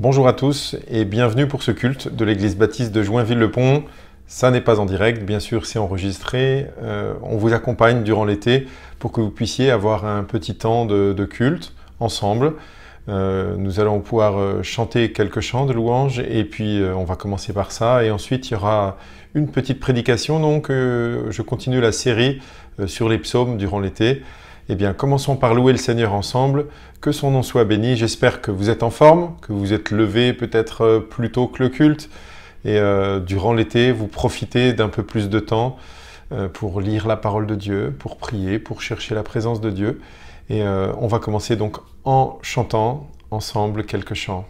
Bonjour à tous et bienvenue pour ce culte de l'église baptiste de Joinville-le-Pont. Ça n'est pas en direct, bien sûr c'est enregistré. On vous accompagne durant l'été pour que vous puissiez avoir un petit temps de culte ensemble. Nous allons pouvoir chanter quelques chants de louanges et puis on va commencer par ça. Et ensuite il y aura une petite prédication, donc je continue la série sur les psaumes durant l'été. Eh bien, commençons par louer le Seigneur ensemble, que son nom soit béni. J'espère que vous êtes en forme, que vous êtes levés peut-être plus tôt que le culte. Et durant l'été, vous profitez d'un peu plus de temps pour lire la parole de Dieu, pour prier, pour chercher la présence de Dieu. Et on va commencer donc en chantant ensemble quelques chants.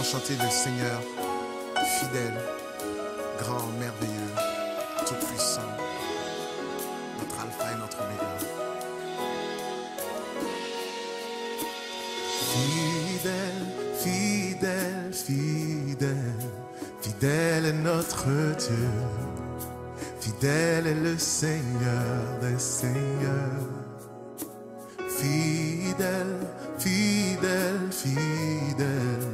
Chanter le Seigneur, fidèle, grand, merveilleux, tout-puissant, notre alpha et notre oméga. Fidèle, fidèle, fidèle, fidèle est notre Dieu, fidèle est le Seigneur des Seigneurs. Fidèle, fidèle, fidèle,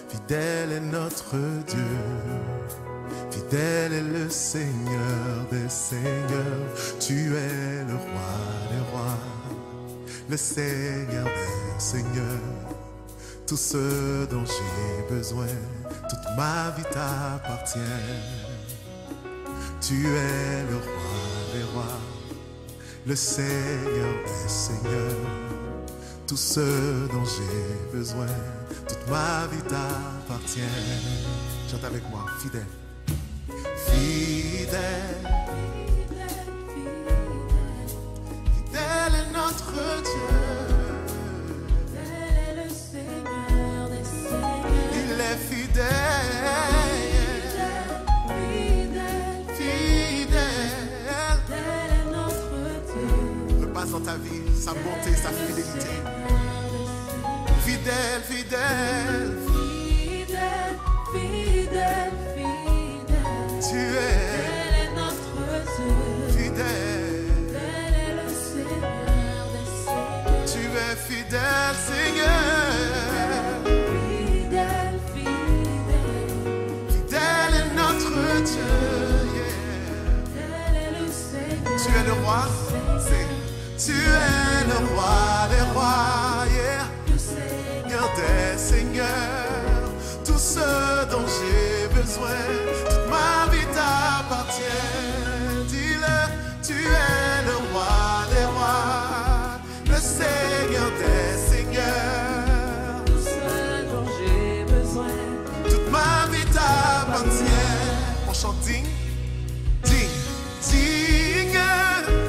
fidèle est notre Dieu, fidèle est le Seigneur des Seigneurs. Tu es le roi des rois, le Seigneur des Seigneurs. Tout ce dont j'ai besoin, toute ma vie t'appartient. Tu es le roi des rois, le Seigneur des Seigneurs. Tout ce dont j'ai besoin, toute ma vie t'appartient. Chante avec moi, fidèle. Fidèle, fidèle est notre Dieu. Fidèle est le Seigneur des Seigneurs. Il est fidèle. Fidèle est notre Dieu. Repasse dans ta vie sa bonté, sa fidélité. Fidèle, fidèle, Fidèle, fidèle, fidèle. tu es Fidèle est notre Dieu. fidèle. Fidèle est le Seigneur des Seigneurs. Tu es fidèle, Seigneur. Fidèle, fidèle. Fidèle est notre Dieu. Yeah. Fidèle est le Seigneur. Tu es le roi. Tu es le roi des rois. Yeah. Le Seigneur. Des Seigneurs, tout ce dont j'ai besoin, toute ma vie t'appartient. Dis-le, tu es le roi des rois, le Seigneur des Seigneurs. Tout ce dont j'ai besoin. Toute ma vie t'appartient. On chante digne, digne, digne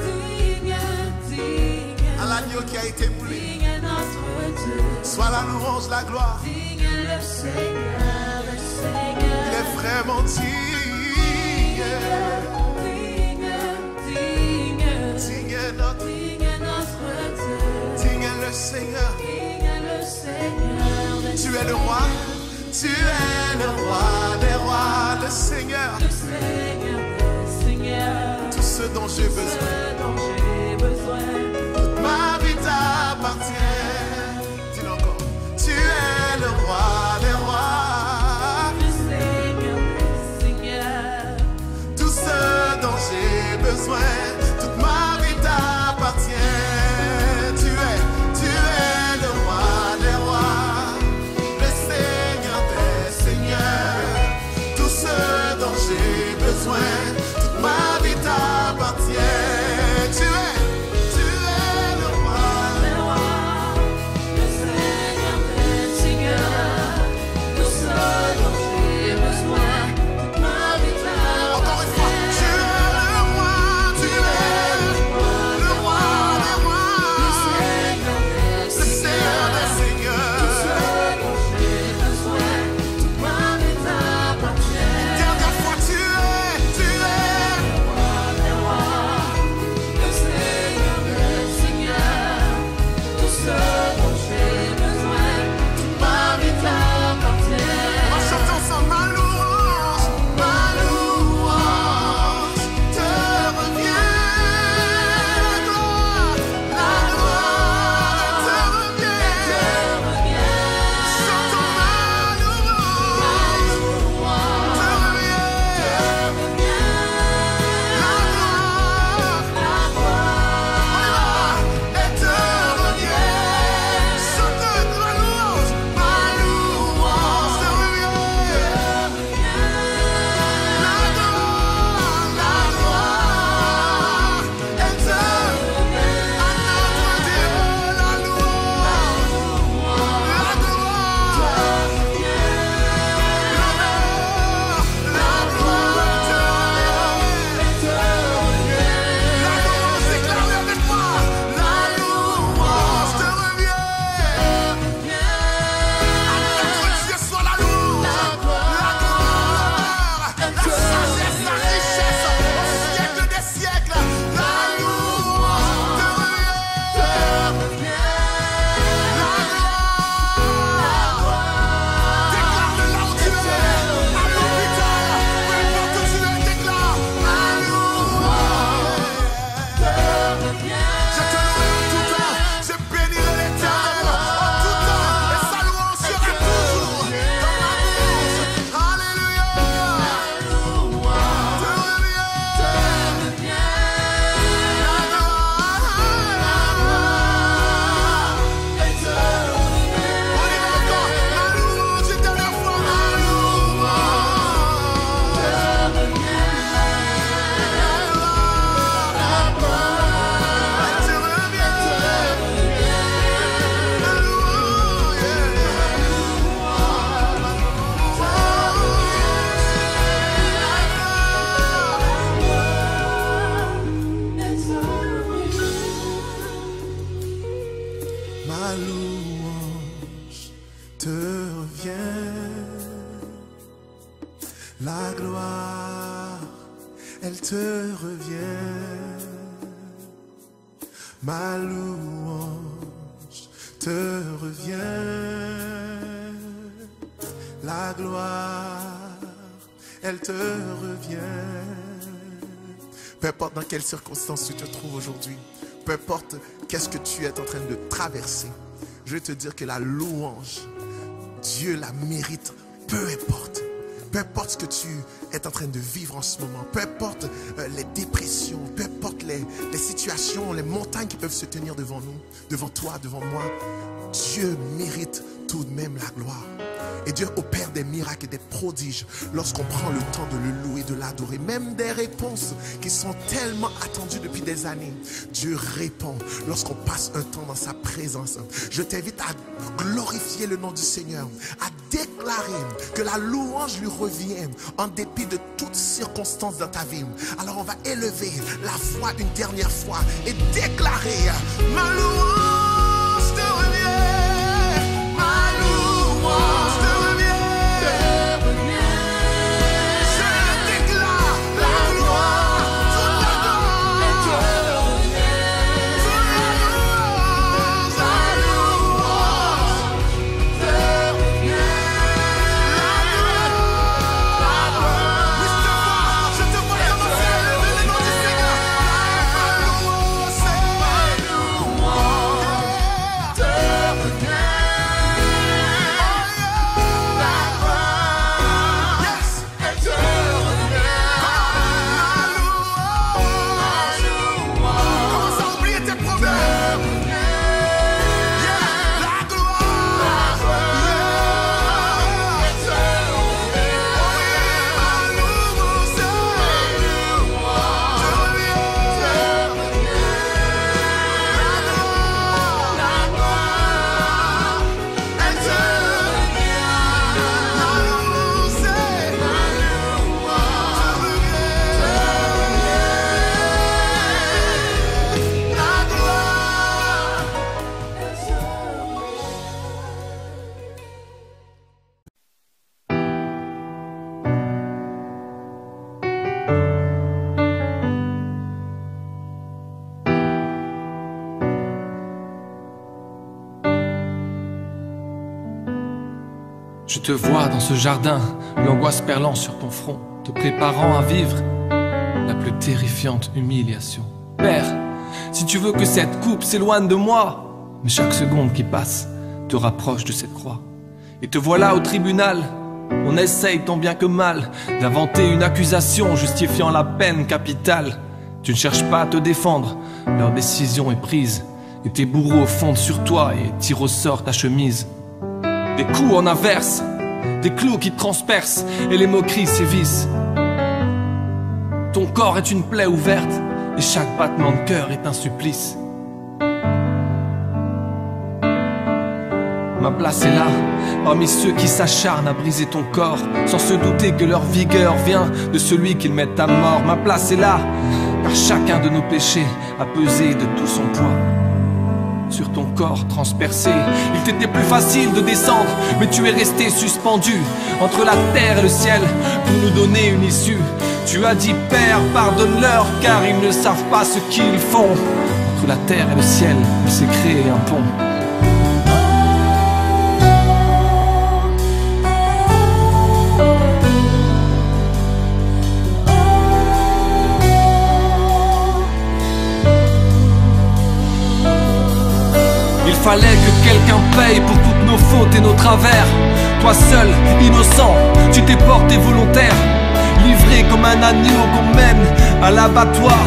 Digne, digne. à l'agneau qui a été moulé. Digne est notre Dieu. Soit la louange, la gloire. Digne est le Seigneur, le Seigneur. Il est vraiment digne. Digne, digne. Digne est notre, Digne est notre Dieu. digne est le Seigneur. Digne est le Seigneur. Tu es le roi, tu es le roi des rois, le Seigneur. Le Seigneur des Seigneurs. Tout ce dont j'ai Ce besoin, dont j'ai besoin. toute ma vie t'appartient. Dis-le encore. Tu es le roi des rois, Le Seigneur des Seigneurs. tout ce dont j'ai besoin, toute ma vie t'appartient. Tu es le roi des rois, le Seigneur des seigneurs. Tout ce dont j'ai besoin, toute ma vie t'appartient. Tu es revient. La gloire, elle te revient. Ma louange te revient. La gloire, elle te revient. Peu importe dans quelles circonstances tu te trouves aujourd'hui, peu importe qu'est-ce que tu es en train de traverser, je vais te dire que la louange, Dieu la mérite, peu importe. Peu importe ce que tu es en train de vivre en ce moment, peu importe les dépressions, peu importe les situations, les montagnes qui peuvent se tenir devant nous, devant toi, devant moi, Dieu mérite tout de même la gloire. Et Dieu opère des miracles et des prodiges lorsqu'on prend le temps de le louer, de l'adorer. Même des réponses qui sont tellement attendues depuis des années. Dieu répond lorsqu'on passe un temps dans sa présence. Je t'invite à glorifier le nom du Seigneur, à déclarer que la louange lui revient en dépit de toutes circonstances dans ta vie. Alors on va élever la voix une dernière fois et déclarer: ma louange te revient, ma louange. Je te vois dans ce jardin, l'angoisse perlant sur ton front, te préparant à vivre la plus terrifiante humiliation. Père, si tu veux que cette coupe s'éloigne de moi, mais chaque seconde qui passe te rapproche de cette croix. Et te voilà au tribunal, on essaye tant bien que mal d'inventer une accusation justifiant la peine capitale. Tu ne cherches pas à te défendre, leur décision est prise, et tes bourreaux fondent sur toi et tirent au sort ta chemise. Des coups en averse, des clous qui transpercent et les moqueries sévissent. Ton corps est une plaie ouverte et chaque battement de cœur est un supplice. Ma place est là, parmi ceux qui s'acharnent à briser ton corps, sans se douter que leur vigueur vient de celui qu'ils mettent à mort. Ma place est là, car chacun de nos péchés a pesé de tout son poids sur ton corps transpercé. Il t'était plus facile de descendre, mais tu es resté suspendu entre la terre et le ciel pour nous donner une issue. Tu as dit: Père, pardonne-leur, car ils ne savent pas ce qu'ils font. Entre la terre et le ciel, il s'est créé un pont. Il fallait que quelqu'un paye pour toutes nos fautes et nos travers. Toi seul, innocent, tu t'es porté volontaire, livré comme un agneau qu'on mène à l'abattoir.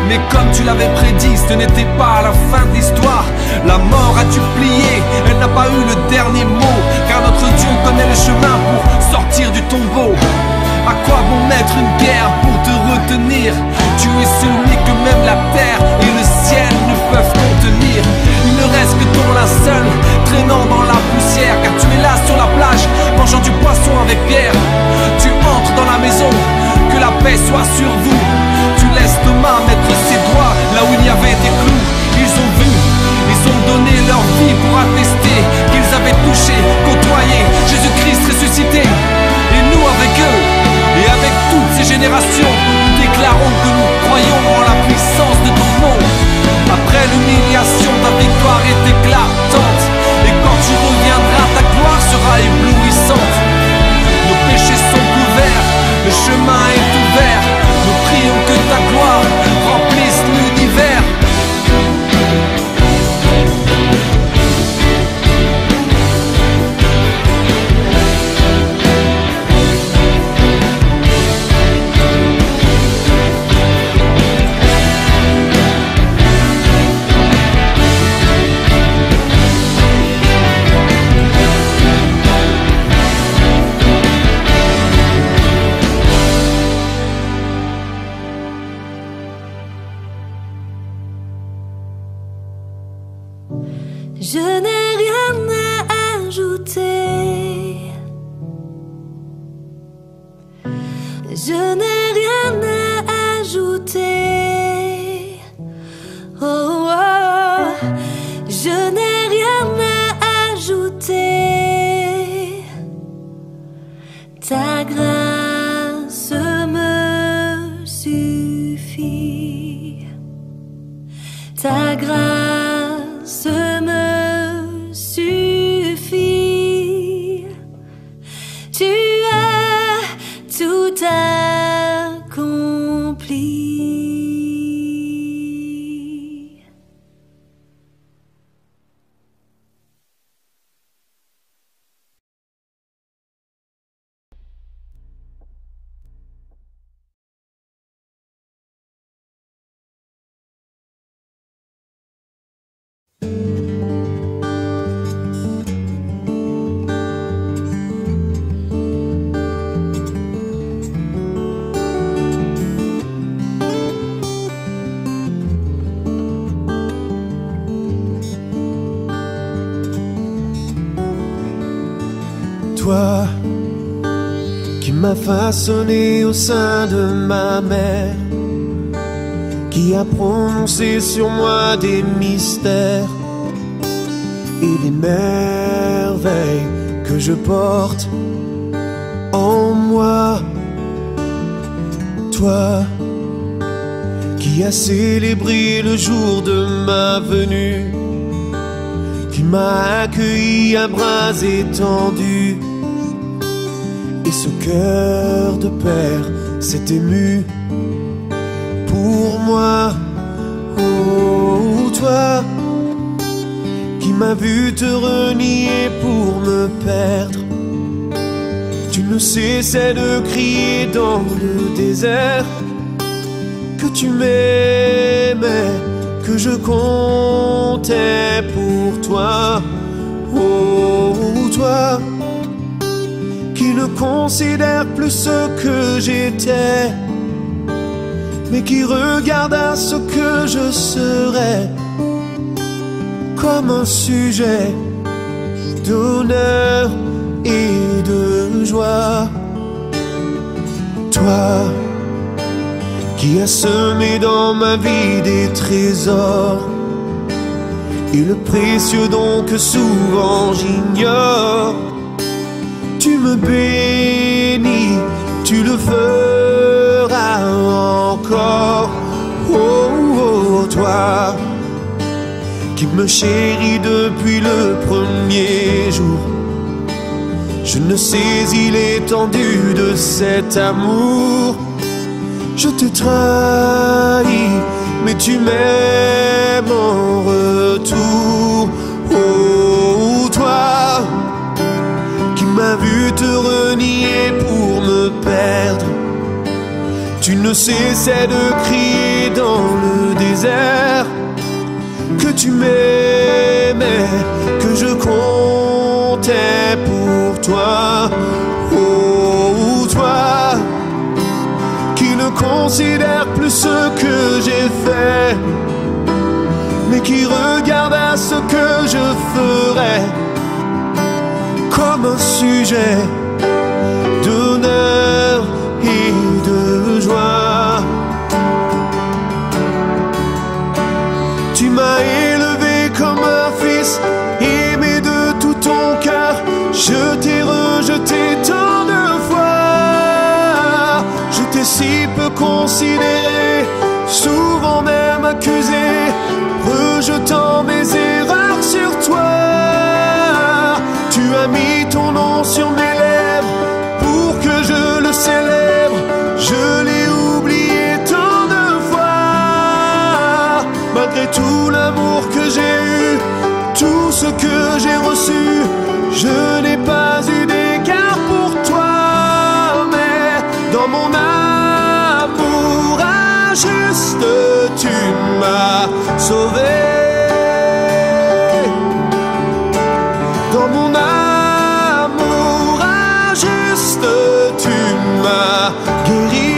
Mais comme tu l'avais prédit, ce n'était pas la fin de l'histoire. La mort a-tu plié, elle n'a pas eu le dernier mot, car notre Dieu connaît le chemin pour sortir du tombeau. À quoi bon mettre une guerre pour te retenir? Tu es celui que même la terre et le ciel ne peuvent contenir. Il ne reste que ton linceul traînant dans la poussière, car tu es là sur la plage, mangeant du poisson avec Pierre. Tu entres dans la maison, que la paix soit sur vous. Tu laisses Thomas mettre ses doigts là où il y avait des clous. Ils ont vu, ils ont donné leur vie pour attester qu'ils avaient touché, côtoyé Je n'ai rien à ajouter. Oh, oh, je n'ai rien à ajouter. Ta grâce me suffit. Ta grâce me suffit. Tu as tout accompli. Toi qui m'as façonné au sein de ma mère, qui a prononcé sur moi des mystères et des merveilles que je porte en moi. Toi qui as célébré le jour de ma venue, qui m'a accueilli à bras étendus, et ce cœur de père s'est ému pour moi. Oh, toi qui m'as vu te renier pour me perdre, tu ne cessais de crier dans le désert que tu m'aimais, que je comptais pour toi. Oh, toi qui ne considère plus ce que j'étais, mais qui regarda ce que je serais comme un sujet d'honneur et de joie. Toi qui as semé dans ma vie des trésors, et le précieux don que souvent j'ignore, tu me bénis, tu le feras encore. Oh, oh, toi qui me chéris depuis le premier jour, je ne saisis l'étendue de cet amour. Je te trahis, mais tu m'aimes en retour. Oh, toi qui m'as vu te renier pour me perdre, tu ne cessais de crier dans le désert que tu m'aimais, que je comptais pour toi. Oh, toi qui ne considère plus ce que j'ai fait, mais qui regarde à ce que je ferai comme un sujet d'honneur et de joie. Tu m'as élevé comme un fils, aimé de tout ton cœur. Je t'ai rejeté tant de fois, je t'ai si peu considéré, souvent même accusé, rejetant mes erreurs sur toi. Tu as mis ton nom sur mes lèvres pour que je le célèbre. Je l'ai oublié tant de fois, malgré tout l'amour que j'ai eu, tout ce que j'ai reçu, je n'ai pas eu d'égard pour toi. Mais dans mon amour injuste, tu m'as sauvé. Dans mon amour injuste, tu m'as guéri.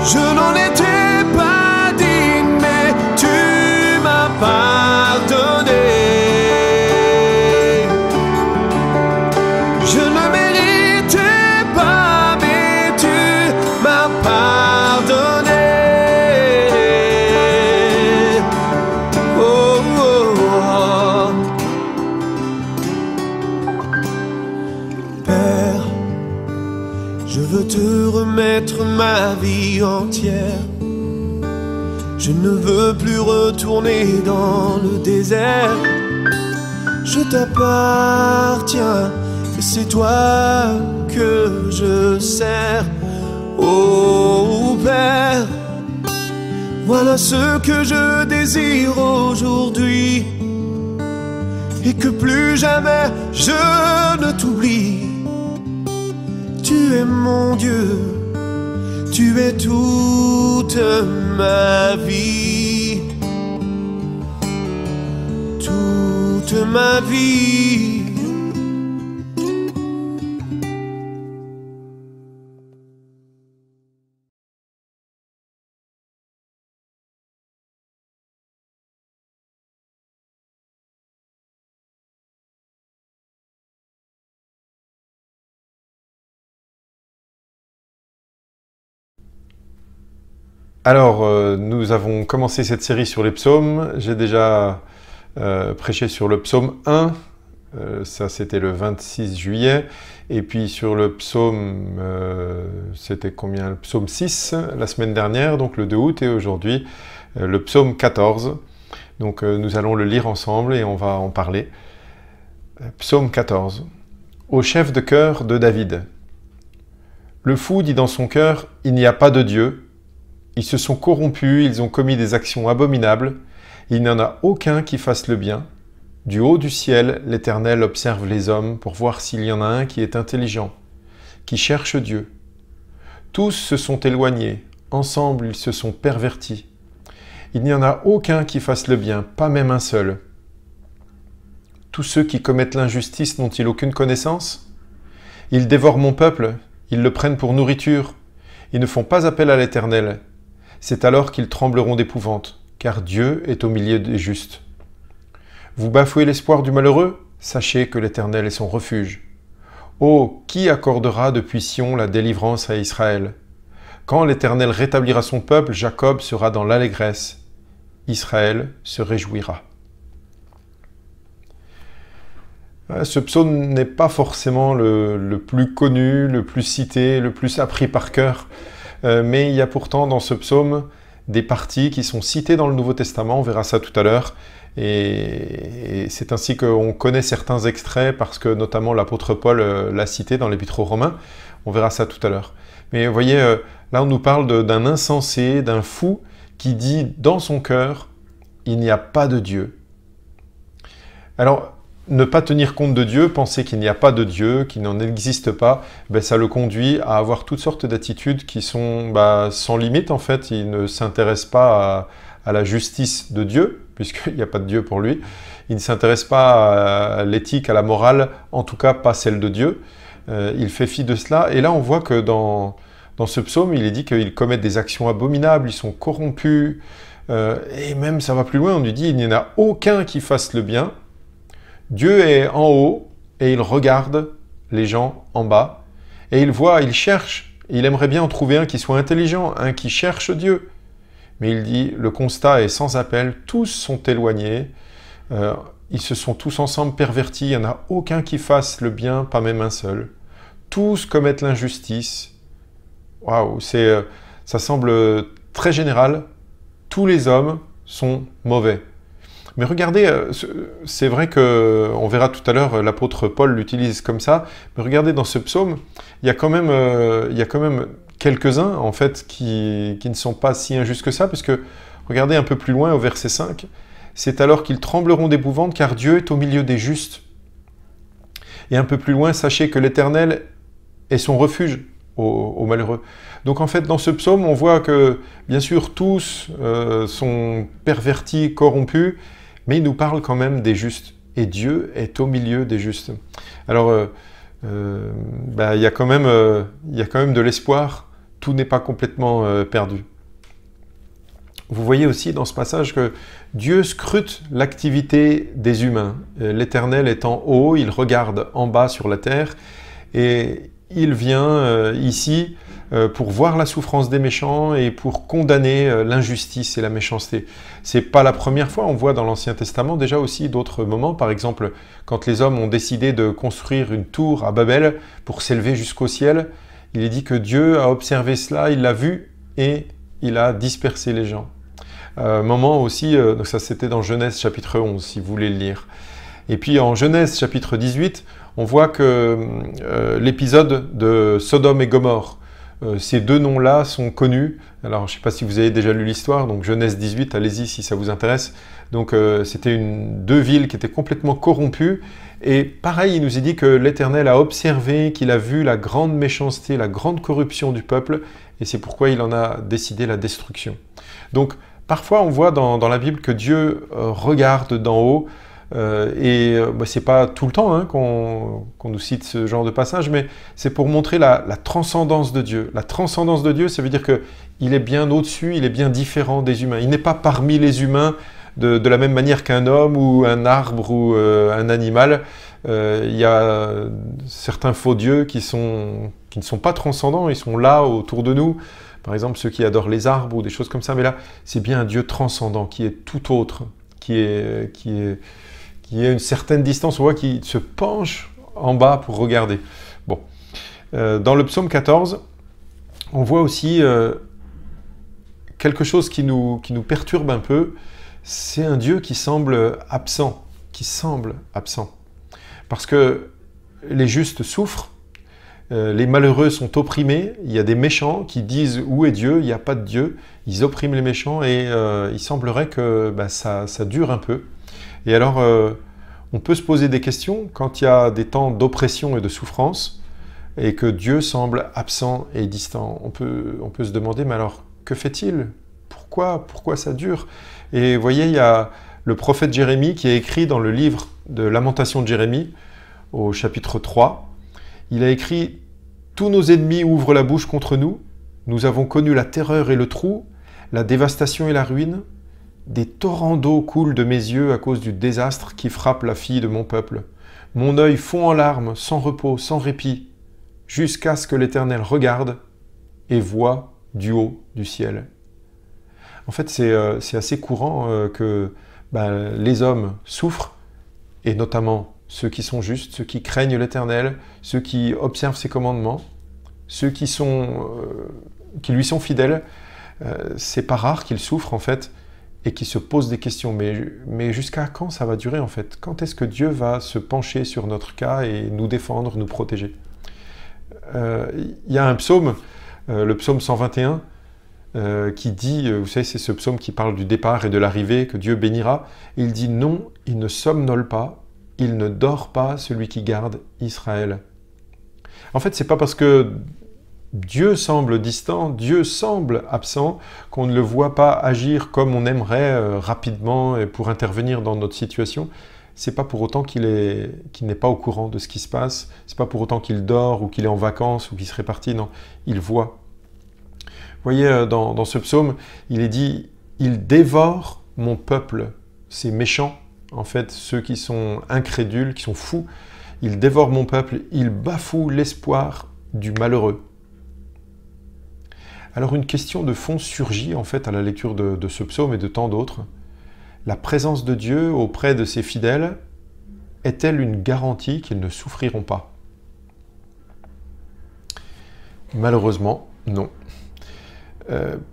Je n'en étais pas digne, mais tu m'as pardonné. Je veux te remettre ma vie entière. Je ne veux plus retourner dans le désert. Je t'appartiens et c'est toi que je sers. Oh Père, voilà ce que je désire aujourd'hui. Et que plus jamais je ne t'oublie. Tu es mon Dieu, tu es toute ma vie, toute ma vie. Alors, nous avons commencé cette série sur les psaumes. J'ai déjà prêché sur le psaume 1, ça c'était le 26 juillet. Et puis sur le psaume, c'était combien? Le psaume 6 la semaine dernière, donc le 2 août, et aujourd'hui le psaume 14. Donc nous allons le lire ensemble et on va en parler. Psaume 14. Au chef de chœur de David. Le fou dit dans son cœur, il n'y a pas de Dieu. Ils se sont corrompus, ils ont commis des actions abominables. Il n'y en a aucun qui fasse le bien. Du haut du ciel, l'Éternel observe les hommes pour voir s'il y en a un qui est intelligent, qui cherche Dieu. Tous se sont éloignés, ensemble ils se sont pervertis. Il n'y en a aucun qui fasse le bien, pas même un seul. Tous ceux qui commettent l'injustice n'ont-ils aucune connaissance? Ils dévorent mon peuple, ils le prennent pour nourriture. Ils ne font pas appel à l'Éternel. C'est alors qu'ils trembleront d'épouvante, car Dieu est au milieu des justes. Vous bafouez l'espoir du malheureux? Sachez que l'Éternel est son refuge. Oh, qui accordera depuis Sion la délivrance à Israël? Quand l'Éternel rétablira son peuple, Jacob sera dans l'allégresse. Israël se réjouira. Ce psaume n'est pas forcément le plus connu, le plus cité, le plus appris par cœur. Mais il y a pourtant dans ce psaume des parties qui sont citées dans le Nouveau Testament, on verra ça tout à l'heure, et c'est ainsi qu'on connaît certains extraits parce que notamment l'apôtre Paul l'a cité dans l'Épître aux Romains, on verra ça tout à l'heure. Mais vous voyez, là on nous parle d'un insensé, d'un fou qui dit dans son cœur, il n'y a pas de Dieu. Alors, ne pas tenir compte de Dieu, penser qu'il n'y a pas de Dieu, qu'il n'en existe pas, ben ça le conduit à avoir toutes sortes d'attitudes qui sont sans limite en fait. Il ne s'intéresse pas à la justice de Dieu, puisqu'il n'y a pas de Dieu pour lui. Il ne s'intéresse pas à l'éthique, à la morale, en tout cas pas celle de Dieu. Il fait fi de cela. Et là on voit que dans ce psaume, il est dit qu'ils commettent des actions abominables, ils sont corrompus. Et même ça va plus loin, on lui dit il n'y en a aucun qui fasse le bien. Dieu est en haut et il regarde les gens en bas et il voit, il cherche, il aimerait bien en trouver un qui soit intelligent, un qui cherche Dieu. Mais il dit, le constat est sans appel, tous sont éloignés, ils se sont tous ensemble pervertis, il n'y en a aucun qui fasse le bien, pas même un seul. Tous commettent l'injustice. Waouh, ça semble très général, tous les hommes sont mauvais. Mais regardez, c'est vrai qu'on verra tout à l'heure, l'apôtre Paul l'utilise comme ça, mais regardez dans ce psaume, il y a quand même quelques-uns en fait qui ne sont pas si injustes que ça, puisque regardez un peu plus loin au verset 5, c'est alors qu'ils trembleront d'épouvante car Dieu est au milieu des justes. Et un peu plus loin, sachez que l'Éternel est son refuge aux malheureux. Donc en fait, dans ce psaume, on voit que bien sûr tous sont pervertis, corrompus, mais il nous parle quand même des justes. Et Dieu est au milieu des justes. Alors, il y a quand même de l'espoir. Tout n'est pas complètement perdu. Vous voyez aussi dans ce passage que Dieu scrute l'activité des humains. L'Éternel est en haut, il regarde en bas sur la terre et il vient ici pour voir la souffrance des méchants et pour condamner l'injustice et la méchanceté. C'est pas la première fois, on voit dans l'Ancien Testament déjà aussi d'autres moments, par exemple quand les hommes ont décidé de construire une tour à Babel pour s'élever jusqu'au ciel, il est dit que Dieu a observé cela, il l'a vu et il a dispersé les gens. Moment aussi, donc ça c'était dans Genèse chapitre 11, si vous voulez le lire. Et puis en Genèse chapitre 18, on voit que l'épisode de Sodome et Gomorrhe, ces deux noms-là sont connus. Alors je ne sais pas si vous avez déjà lu l'histoire, donc Genèse 18, allez-y si ça vous intéresse. Donc c'était deux villes qui étaient complètement corrompues. Et pareil, il nous est dit que l'Éternel a observé, qu'il a vu la grande méchanceté, la grande corruption du peuple, et c'est pourquoi il en a décidé la destruction. Donc parfois on voit dans la Bible que Dieu regarde d'en haut, c'est pas tout le temps qu'on nous cite ce genre de passage, mais c'est pour montrer la transcendance de Dieu. La transcendance de Dieu, ça veut dire qu'il est bien au-dessus, il est bien différent des humains. Il n'est pas parmi les humains de la même manière qu'un homme ou un arbre ou un animal. Il y a certains faux dieux qui ne sont pas transcendants, ils sont là autour de nous. Par exemple, ceux qui adorent les arbres ou des choses comme ça. Mais là, c'est bien un Dieu transcendant, qui est tout autre, qui est une certaine distance, on voit qu'il se penche en bas pour regarder. Bon. Dans le psaume 14, on voit aussi quelque chose qui nous perturbe un peu. C'est un Dieu qui semble absent, Parce que les justes souffrent, les malheureux sont opprimés, il y a des méchants qui disent « Où est Dieu ?» Il n'y a pas de Dieu. Ils oppriment les méchants et il semblerait que ça dure un peu. Et alors, on peut se poser des questions quand il y a des temps d'oppression et de souffrance et que Dieu semble absent et distant. On peut se demander, mais alors, que fait-il? Pourquoi ça dure? Et vous voyez, il y a le prophète Jérémie qui a écrit dans le livre de Lamentation de Jérémie, au chapitre 3, il a écrit « Tous nos ennemis ouvrent la bouche contre nous, nous avons connu la terreur et le trou, la dévastation et la ruine. Des torrents d'eau coulent de mes yeux à cause du désastre qui frappe la fille de mon peuple. Mon œil fond en larmes, sans repos, sans répit, jusqu'à ce que l'Éternel regarde et voie du haut du ciel. » En fait, c'est assez courant que les hommes souffrent, et notamment ceux qui sont justes, ceux qui craignent l'Éternel, ceux qui observent ses commandements, ceux qui lui sont fidèles. C'est pas rare qu'ils souffrent en fait, et qu'ils se posent des questions. Mais jusqu'à quand ça va durer en fait? Quand est-ce que Dieu va se pencher sur notre cas et nous défendre, nous protéger? Il y a un psaume, le psaume 121, qui dit, vous savez, c'est ce psaume qui parle du départ et de l'arrivée, que Dieu bénira. Il dit « Non, il ne somnole pas, il ne dort pas, celui qui garde Israël. » En fait, c'est pas parce que Dieu semble distant, Dieu semble absent, qu'on ne le voit pas agir comme on aimerait rapidement et pour intervenir dans notre situation. C'est pas pour autant qu'il n'est pas au courant de ce qui se passe, c'est pas pour autant qu'il dort ou qu'il est en vacances ou qu'il serait parti, non, il voit. Vous voyez, dans ce psaume, il est dit « Il dévore mon peuple ». Ces méchants, en fait, ceux qui sont incrédules, qui sont fous, il dévore mon peuple, il bafoue l'espoir du malheureux. Alors une question de fond surgit en fait à la lecture de ce psaume et de tant d'autres. La présence de Dieu auprès de ses fidèles est-elle une garantie qu'ils ne souffriront pas? Malheureusement, non.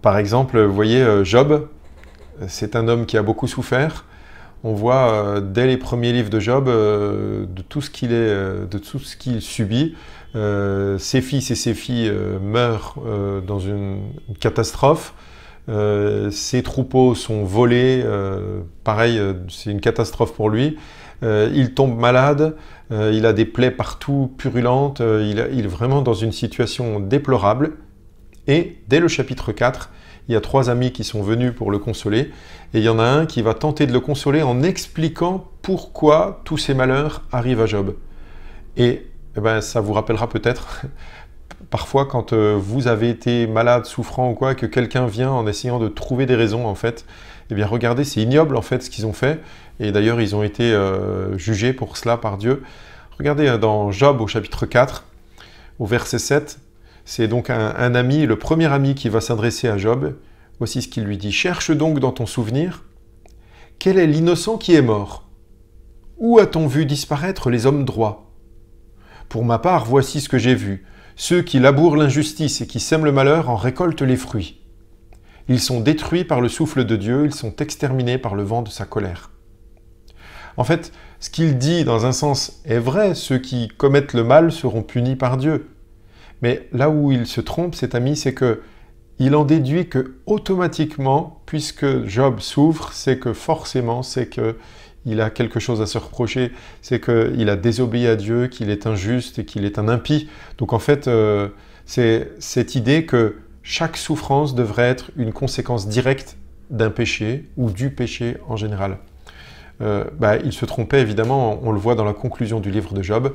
Par exemple, vous voyez, Job, c'est un homme qui a beaucoup souffert. On voit dès les premiers livres de Job de tout ce qu'il subit. Ses fils et ses filles meurent dans une catastrophe. Ses troupeaux sont volés. Pareil, c'est une catastrophe pour lui. Il tombe malade. Il a des plaies partout purulentes. Il est vraiment dans une situation déplorable. Et dès le chapitre 4, il y a 3 amis qui sont venus pour le consoler. Et il y en a un qui va tenter de le consoler en expliquant pourquoi tous ces malheurs arrivent à Job. Et ça vous rappellera peut-être, parfois quand vous avez été malade, souffrant ou quoi, que quelqu'un vient en essayant de trouver des raisons en fait, eh bien regardez, c'est ignoble en fait ce qu'ils ont fait. Et d'ailleurs, ils ont été jugés pour cela par Dieu. Regardez dans Job au chapitre 4, au verset 7, c'est donc un ami, le premier ami qui va s'adresser à Job. Voici ce qu'il lui dit. « Cherche donc dans ton souvenir, quel est l'innocent qui est mort? Où a-t-on vu disparaître les hommes droits? Pour ma part, voici ce que j'ai vu. Ceux qui labourent l'injustice et qui sèment le malheur en récoltent les fruits. Ils sont détruits par le souffle de Dieu, ils sont exterminés par le vent de sa colère. En fait, ce qu'il dit dans un sens est vrai, ceux qui commettent le mal seront punis par Dieu. Mais là où il se trompe, cet ami, c'est que il en déduit que automatiquement, puisque Job souffre, c'est que forcément, c'est qu'il a quelque chose à se reprocher, c'est qu'il a désobéi à Dieu, qu'il est injuste et qu'il est un impie. Donc en fait, c'est cette idée que chaque souffrance devrait être une conséquence directe d'un péché ou du péché en général. Il se trompait évidemment, on le voit dans la conclusion du livre de Job.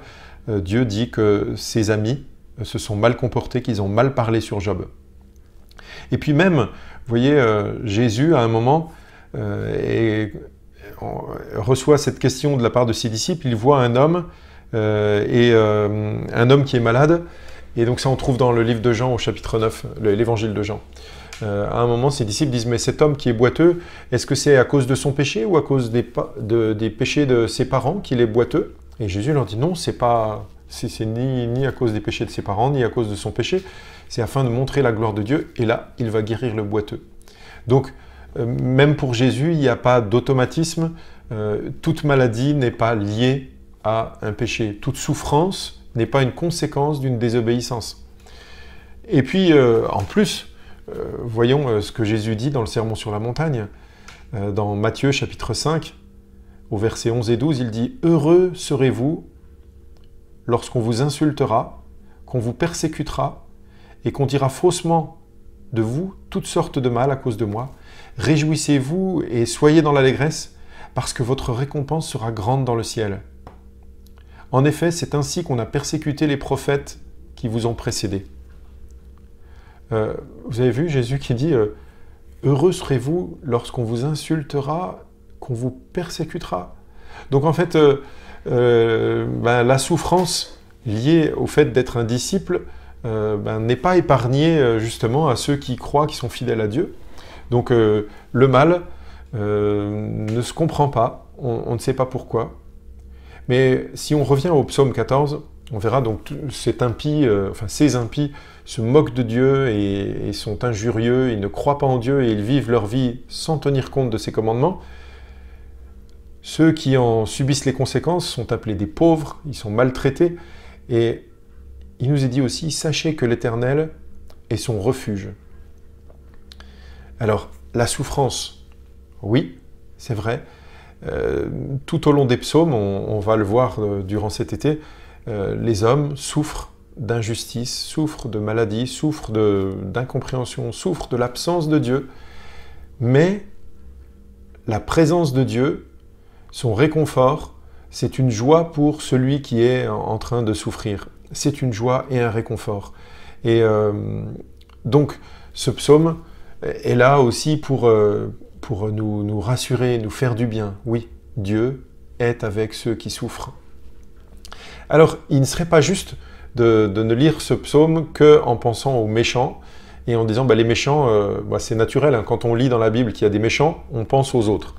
Dieu dit que ses amis se sont mal comportés, qu'ils ont mal parlé sur Job. Et puis même, vous voyez, Jésus, à un moment, reçoit cette question de la part de ses disciples. Il voit un homme, un homme qui est malade. Et donc ça, on trouve dans le livre de Jean, au chapitre 9, l'évangile de Jean. À un moment, ses disciples disent « Mais cet homme qui est boiteux, est-ce que c'est à cause de son péché ou à cause des péchés de ses parents qu'il est boiteux ?» Et Jésus leur dit « Non, c'est ni à cause des péchés de ses parents, ni à cause de son péché. C'est afin de montrer la gloire de Dieu. Et là, il va guérir le boiteux. » Donc, même pour Jésus, il n'y a pas d'automatisme. Toute maladie n'est pas liée à un péché. Toute souffrance n'est pas une conséquence d'une désobéissance. Et puis, en plus, voyons ce que Jésus dit dans le Sermon sur la montagne. Dans Matthieu chapitre 5, au verset 11 et 12, il dit « Heureux serez-vous lorsqu'on vous insultera, qu'on vous persécutera et qu'on dira faussement de vous toutes sortes de mal à cause de moi. Réjouissez-vous et soyez dans l'allégresse, parce que votre récompense sera grande dans le ciel. En effet, c'est ainsi qu'on a persécuté les prophètes qui vous ont précédés. » Vous avez vu Jésus qui dit « Heureux serez-vous lorsqu'on vous insultera, qu'on vous persécutera. » Donc en fait, la souffrance liée au fait d'être un disciple n'est pas épargnée justement à ceux qui croient, qui sont fidèles à Dieu. Donc le mal ne se comprend pas, on ne sait pas pourquoi. Mais si on revient au psaume 14, on verra donc ces impies se moquent de Dieu et sont injurieux, ils ne croient pas en Dieu et ils vivent leur vie sans tenir compte de ses commandements. Ceux qui en subissent les conséquences sont appelés des pauvres, ils sont maltraités. Et il nous est dit aussi, sachez que l'Éternel est son refuge. Alors, la souffrance, oui, c'est vrai. Tout au long des psaumes, on va le voir durant cet été, les hommes souffrent d'injustice, souffrent de maladie, souffrent d'incompréhension, souffrent de l'absence de Dieu. Mais la présence de Dieu, son réconfort, c'est une joie pour celui qui est en train de souffrir. C'est une joie et un réconfort. Et donc, ce psaume est là aussi pour nous rassurer, nous faire du bien. Oui, Dieu est avec ceux qui souffrent. Alors, il ne serait pas juste de ne lire ce psaume qu'en pensant aux méchants et en disant les méchants, c'est naturel, hein, quand on lit dans la Bible qu'il y a des méchants, on pense aux autres.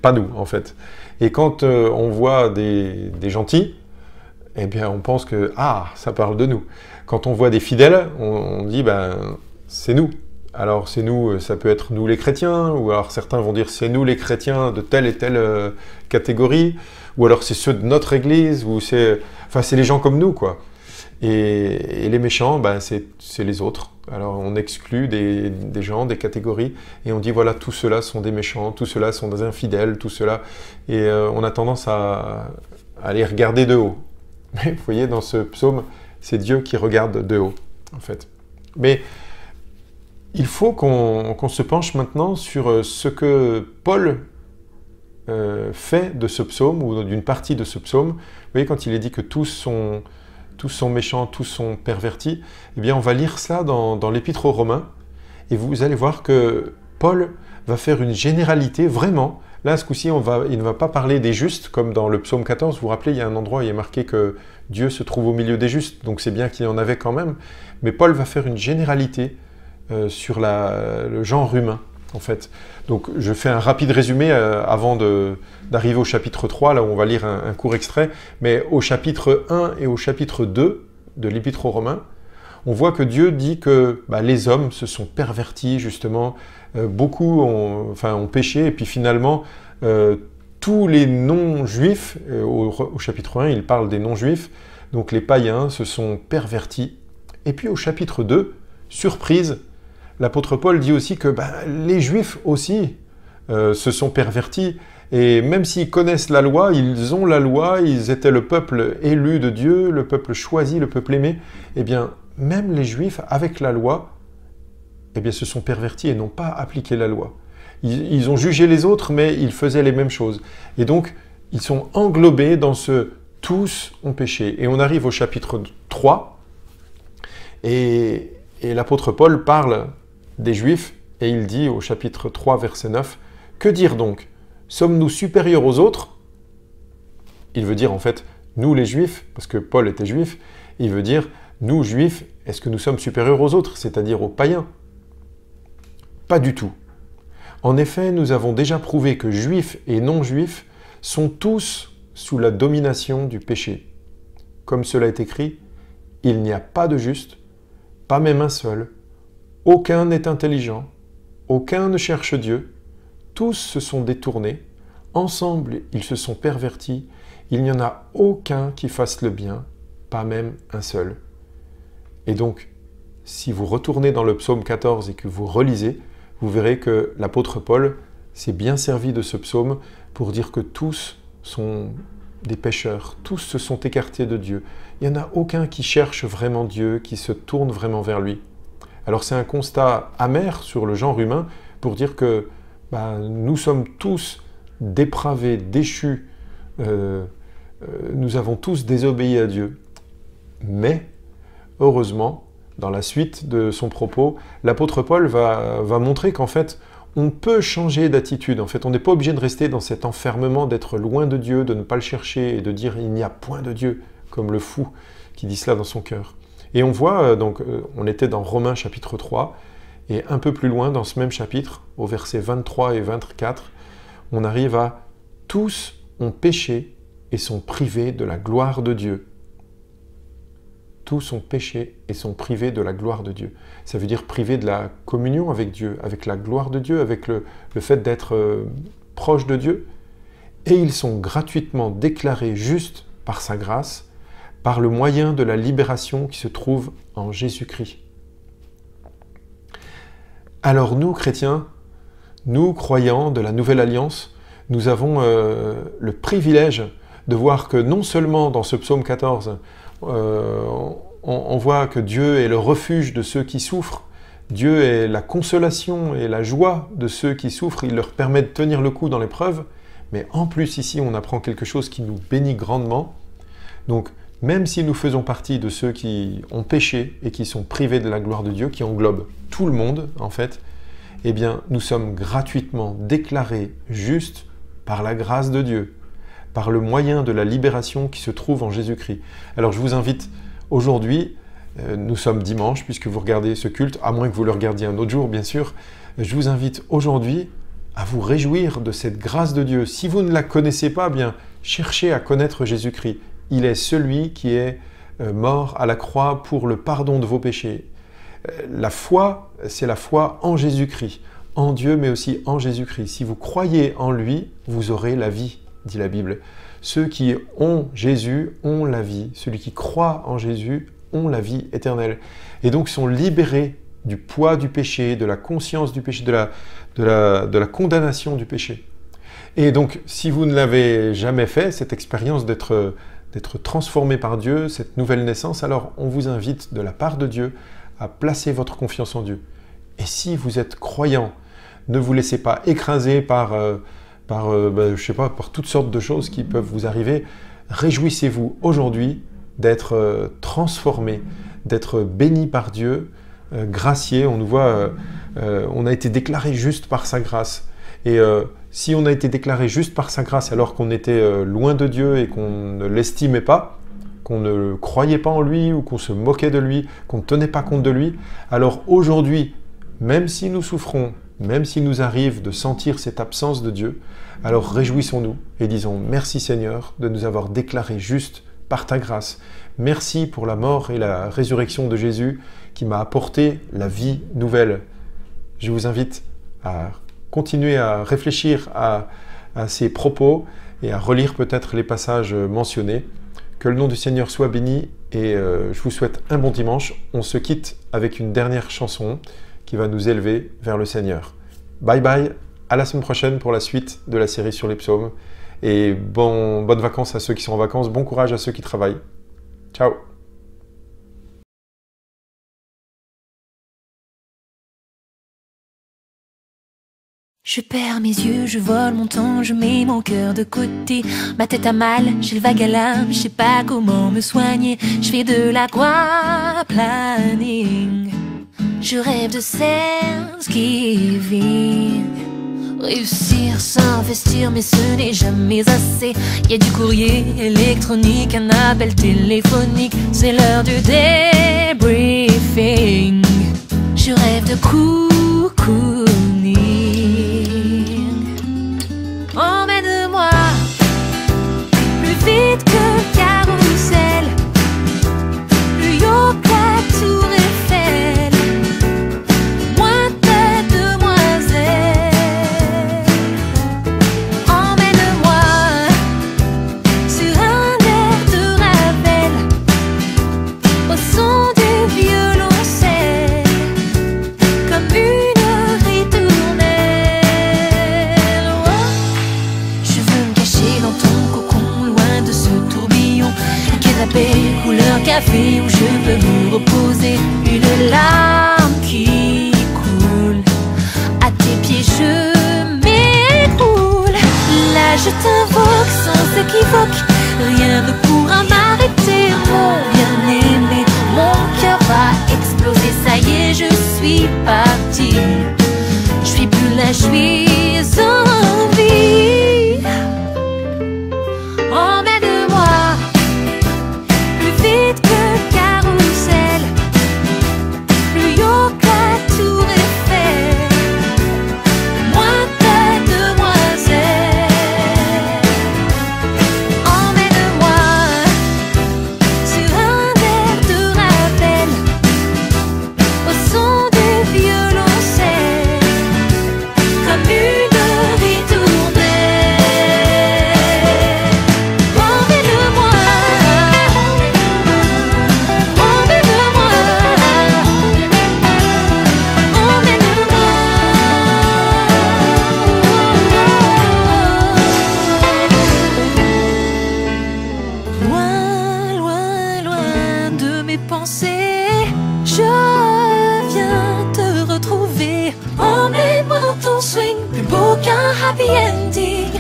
Pas nous, en fait. Et quand on voit des gentils, eh bien, on pense que ça parle de nous. Quand on voit des fidèles, on dit c'est nous. Alors c'est nous, ça peut être nous les chrétiens, ou alors certains vont dire c'est nous les chrétiens de telle et telle catégorie, ou alors c'est ceux de notre église, ou c'est les gens comme nous, quoi. Et les méchants, c'est les autres. Alors on exclut des gens, des catégories, et on dit voilà, tous ceux-là sont des méchants, tous ceux-là sont des infidèles, tous ceux-là, et on a tendance à les regarder de haut. Mais vous voyez, dans ce psaume, c'est Dieu qui regarde de haut, en fait. Mais il faut qu'on se penche maintenant sur ce que Paul fait de ce psaume, ou d'une partie de ce psaume. Vous voyez, quand il est dit que tous sont méchants, tous sont pervertis, eh bien on va lire ça dans l'Épître aux Romains, et vous allez voir que Paul va faire une généralité, vraiment. Là, ce coup-ci, il ne va pas parler des justes, comme dans le psaume 14. Vous vous rappelez, il y a un endroit où il est marqué que Dieu se trouve au milieu des justes, donc c'est bien qu'il y en avait quand même. Mais Paul va faire une généralité sur le genre humain. en fait. Donc je fais un rapide résumé avant d'arriver au chapitre 3, là où on va lire un court extrait. Mais au chapitre 1 et au chapitre 2 de l'Épître aux Romains, on voit que Dieu dit que les hommes se sont pervertis, justement. Beaucoup ont péché, et puis finalement, tous les non-juifs, au chapitre 1, il parle des non-juifs, donc les païens se sont pervertis. Et puis au chapitre 2, surprise, l'apôtre Paul dit aussi que les juifs aussi se sont pervertis. Et même s'ils connaissent la loi, ils ont la loi, ils étaient le peuple élu de Dieu, le peuple choisi, le peuple aimé, eh bien, même les juifs, avec la loi, eh bien, se sont pervertis et n'ont pas appliqué la loi. Ils ont jugé les autres, mais ils faisaient les mêmes choses. Et donc, ils sont englobés dans ce « tous ont péché ». Et on arrive au chapitre 3, et l'apôtre Paul parle des Juifs, et il dit au chapitre 3, verset 9, « Que dire donc? Sommes-nous supérieurs aux autres ?» Il veut dire en fait, nous les Juifs, parce que Paul était Juif, il veut dire, nous Juifs, est-ce que nous sommes supérieurs aux autres, c'est-à-dire aux païens? Pas du tout. En effet, nous avons déjà prouvé que Juifs et non-Juifs sont tous sous la domination du péché. Comme cela est écrit, « Il n'y a pas de juste, pas même un seul, aucun n'est intelligent, aucun ne cherche Dieu, tous se sont détournés, ensemble ils se sont pervertis, il n'y en a aucun qui fasse le bien, pas même un seul. » Et donc, si vous retournez dans le psaume 14 et que vous relisez, vous verrez que l'apôtre Paul s'est bien servi de ce psaume pour dire que tous sont des pécheurs, tous se sont écartés de Dieu. Il n'y en a aucun qui cherche vraiment Dieu, qui se tourne vraiment vers lui. Alors c'est un constat amer sur le genre humain pour dire que nous sommes tous dépravés, déchus, nous avons tous désobéi à Dieu. Mais, heureusement, dans la suite de son propos, l'apôtre Paul va montrer qu'en fait, on peut changer d'attitude. En fait, on n'est pas obligé de rester dans cet enfermement, d'être loin de Dieu, de ne pas le chercher et de dire « il n'y a point de Dieu », comme le fou qui dit cela dans son cœur. Et on voit, on était dans Romains chapitre 3, et un peu plus loin dans ce même chapitre, au verset 23 et 24, on arrive à « tous ont péché et sont privés de la gloire de Dieu ». Tous ont péché et sont privés de la gloire de Dieu. Ça veut dire privés de la communion avec Dieu, avec la gloire de Dieu, avec le fait d'être proche de Dieu. Et ils sont gratuitement déclarés justes par sa grâce, par le moyen de la libération qui se trouve en Jésus-Christ. Alors nous, chrétiens, nous, croyants de la Nouvelle Alliance, nous avons le privilège de voir que non seulement dans ce psaume 14, on voit que Dieu est le refuge de ceux qui souffrent, Dieu est la consolation et la joie de ceux qui souffrent, il leur permet de tenir le coup dans l'épreuve, mais en plus ici on apprend quelque chose qui nous bénit grandement. Donc même si nous faisons partie de ceux qui ont péché et qui sont privés de la gloire de Dieu, qui englobe tout le monde en fait, eh bien nous sommes gratuitement déclarés justes par la grâce de Dieu, par le moyen de la libération qui se trouve en Jésus-Christ. Alors je vous invite aujourd'hui, nous sommes dimanche puisque vous regardez ce culte, à moins que vous le regardiez un autre jour bien sûr, je vous invite aujourd'hui à vous réjouir de cette grâce de Dieu. Si vous ne la connaissez pas, bien cherchez à connaître Jésus-Christ. Il est celui qui est mort à la croix pour le pardon de vos péchés. La foi, c'est la foi en Jésus-Christ, en Dieu mais aussi en Jésus-Christ. Si vous croyez en lui, vous aurez la vie, dit la Bible. Ceux qui ont Jésus ont la vie. Celui qui croit en Jésus ont la vie éternelle. Et donc sont libérés du poids du péché, de la conscience du péché, de la condamnation du péché. Et donc, si vous ne l'avez jamais fait, cette expérience d'être transformé par Dieu, cette nouvelle naissance, alors on vous invite de la part de Dieu à placer votre confiance en Dieu. Et si vous êtes croyant, ne vous laissez pas écraser par toutes sortes de choses qui peuvent vous arriver. Réjouissez-vous aujourd'hui d'être transformé, d'être béni par Dieu, gracié. On nous voit, on a été déclaré juste par sa grâce. Et si on a été déclaré juste par sa grâce alors qu'on était loin de Dieu et qu'on ne l'estimait pas, qu'on ne croyait pas en lui ou qu'on se moquait de lui, qu'on ne tenait pas compte de lui, alors aujourd'hui, même si nous souffrons, même s'il nous arrive de sentir cette absence de Dieu, alors réjouissons-nous et disons merci Seigneur de nous avoir déclarés justes par ta grâce. Merci pour la mort et la résurrection de Jésus qui m'a apporté la vie nouvelle. Je vous invite à continuer à réfléchir à ces propos et à relire peut-être les passages mentionnés. Que le nom du Seigneur soit béni et je vous souhaite un bon dimanche. On se quitte avec une dernière chanson qui va nous élever vers le Seigneur. Bye bye, à la semaine prochaine pour la suite de la série sur les psaumes. Et bonnes vacances à ceux qui sont en vacances, bon courage à ceux qui travaillent. Ciao. Je perds mes yeux, je vole mon temps, je mets mon cœur de côté. Ma tête a mal, j'ai le vague à l'âme, je sais pas comment me soigner. Je fais de l'aquaplaning. Je rêve de Thanksgiving. Réussir, s'investir, mais ce n'est jamais assez. Y a du courrier électronique, un appel téléphonique. C'est l'heure du débriefing. Je rêve de cocooning. Emmène-moi plus vite que le carrousel, plus haut que la tour Eiffel, moins de demoiselles. Emmène-moi sur un air de Ravel, au son du violoncelle, comme une ritournelle. Oh. Je veux me cacher dans ton cocon, loin de ce tourbillon. Un canapé couleur café où je peux me reposer. Une larme qui coule, à tes pieds je m'écoule. Là je t'invoque sans équivoque, rien ne pourra m'arrêter. Mon bien-aimé, mon cœur va exploser. Ça y est, je suis partie. Je suis plus là, je suis en vie. Emmène-moi plus vite que le carrousel, plus haut que la tour Eiffel, moins de demoiselles. Emmène-moi sur un air de Ravel, au son du violoncelle, comme une ritournelle. Emmène-moi, emmène-moi, emmène-moi. Loin, loin, loin de mes pensées, je viens te retrouver. Emmène-moi dans ton swing, plus beau qu'un happy ending.